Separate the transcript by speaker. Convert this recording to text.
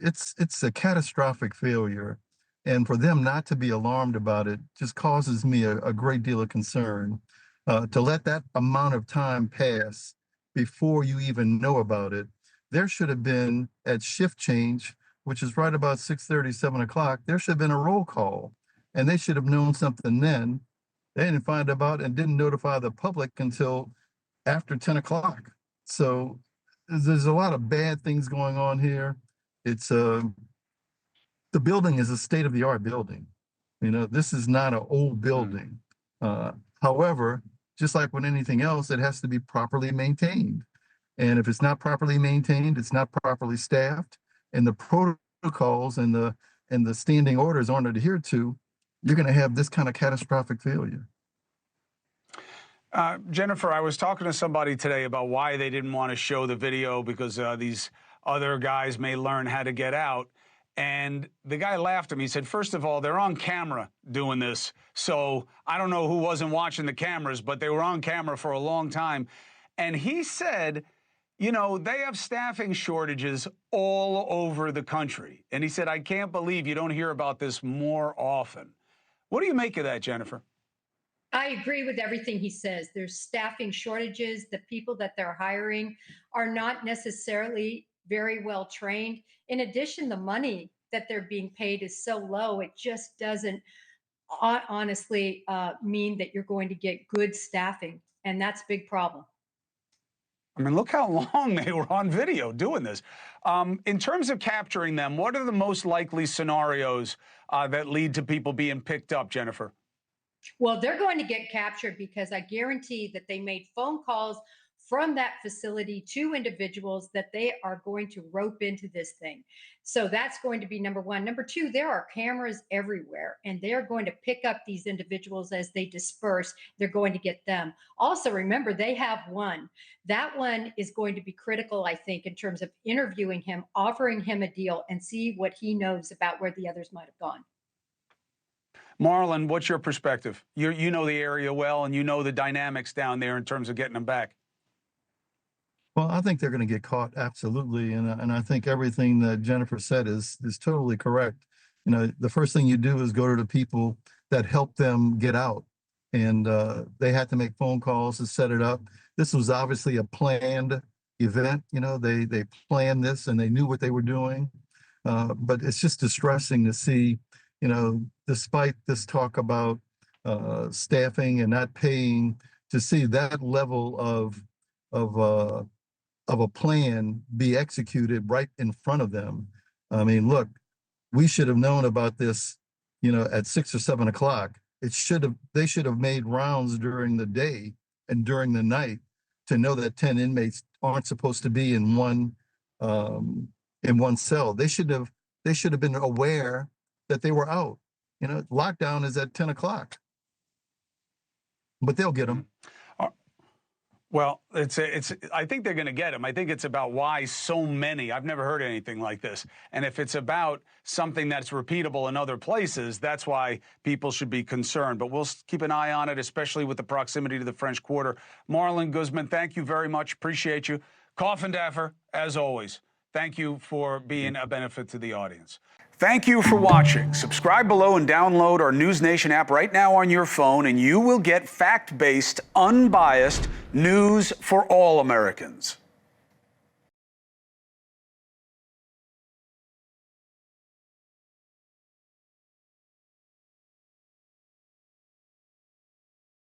Speaker 1: it's a catastrophic failure. And for them not to be alarmed about it just causes me a great deal of concern. To let that amount of time pass before you even know about it, there should have been at shift change, which is right about 6:30, 7 o'clock, there should have been a roll call, and they should have known something then. They didn't find out and didn't notify the public until after 10 o'clock. So there's a lot of bad things going on here. It's the building is a state-of-the-art building. You know, this is not an old building. However, just like with anything else, it has to be properly maintained. And if it's not properly maintained, it's not properly staffed, and the protocols and the standing orders aren't adhered to, you're going to have this kind of catastrophic failure.
Speaker 2: Jennifer, I was talking to somebody today about why they didn't want to show the video because these other guys may learn how to get out. And the guy laughed at me. He said, first of all, they're on camera doing this. So I don't know who wasn't watching the cameras, but they were on camera for a long time. And he said, you know, they have staffing shortages all over the country. And he said, I can't believe you don't hear about this more often. What do you make of that, Jennifer?
Speaker 3: I agree with everything he says. There's staffing shortages. The people that they're hiring are not necessarily very well trained. In addition, the money that they're being paid is so low, it just doesn't honestly mean that you're going to get good staffing. And that's a big problem.
Speaker 2: I mean, look how long they were on video doing this. In terms of capturing them, what are the most likely scenarios that lead to people being picked up, Jennifer?
Speaker 3: Well, they're going to get captured because I guarantee that they made phone calls from that facility to individuals that they are going to rope into this thing. So that's going to be number one. Number two, there are cameras everywhere, and they're going to pick up these individuals as they disperse. They're going to get them. Also, remember, they have one. That one is going to be critical, I think, in terms of interviewing him, offering him a deal, and see what he knows about where the others might have gone.
Speaker 2: Marlin, what's your perspective? You know the area well, and you know the dynamics down there in terms of getting them back.
Speaker 1: Well, I think they're going to get caught, absolutely, and I think everything that Jennifer said is totally correct. You know, the first thing you do is go to the people that help them get out, and they had to make phone calls to set it up. This was obviously a planned event. You know, they planned this and they knew what they were doing, but it's just distressing to see. You know, despite this talk about staffing and not paying, to see that level of a plan be executed right in front of them. I mean, look, we should have known about this, you know, at 6 or 7 o'clock. They should have made rounds during the day and during the night to know that 10 inmates aren't supposed to be in one cell. They should have been aware that they were out. You know, lockdown is at 10 o'clock, but they'll get them.
Speaker 2: Well, I think they're going to get them. I think it's about why so many. I've never heard anything like this. And if it's about something that's repeatable in other places, that's why people should be concerned. But we'll keep an eye on it, especially with the proximity to the French Quarter. Marlin, Gusman, thank you very much. Appreciate you. Coffindaffer, as always, thank you for being a benefit to the audience. Thank you for watching. Subscribe below and download our NewsNation app right now on your phone, and you will get fact-based, unbiased news for all Americans.